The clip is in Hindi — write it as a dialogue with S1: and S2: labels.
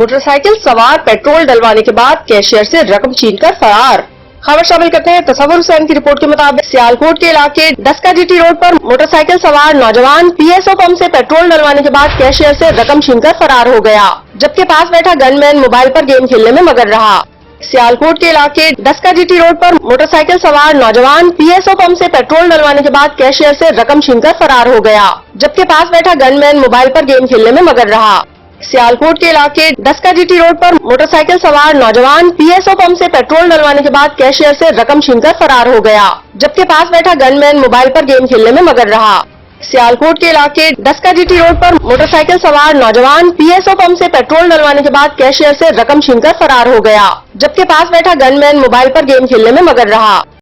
S1: मोटरसाइकिल सवार पेट्रोल डलवाने के बाद कैशियर से रकम छीनकर फरार। खबर शामिल करते हैं तसव्वुर हुसैन की रिपोर्ट के मुताबिक सियालकोट के इलाके डस्का जीटी रोड पर मोटरसाइकिल सवार नौजवान पीएसओ पंप से पेट्रोल डलवाने के बाद कैशियर से रकम छीनकर फरार हो गया, जबकि पास बैठा गनमैन मोबाइल पर गेम खेलने में मगन रहा। सियालकोट के इलाके डस्का जीटी रोड पर मोटरसाइकिल सवार नौजवान पीएसओ पंप से पेट्रोल डलवाने के बाद कैशियर से रकम छीनकर फरार हो गया, जबकि पास बैठा गनमैन मोबाइल पर गेम खेलने में मगन रहा। सियालकोट के इलाके डस्का जीटी रोड पर मोटरसाइकिल सवार नौजवान पीएसओ पंप से पेट्रोल डलवाने के बाद कैशियर से रकम छीनकर फरार हो गया, जबकि पास बैठा गनमैन मोबाइल पर गेम खेलने में मगन रहा। सियालकोट के इलाके डस्का जीटी रोड पर मोटरसाइकिल सवार नौजवान पीएसओ पंप से पेट्रोल डलवाने के बाद कैशियर से रकम छीनकर फरार हो गया, जबकि पास बैठा गनमैन मोबाइल पर गेम खेलने में मगन रहा।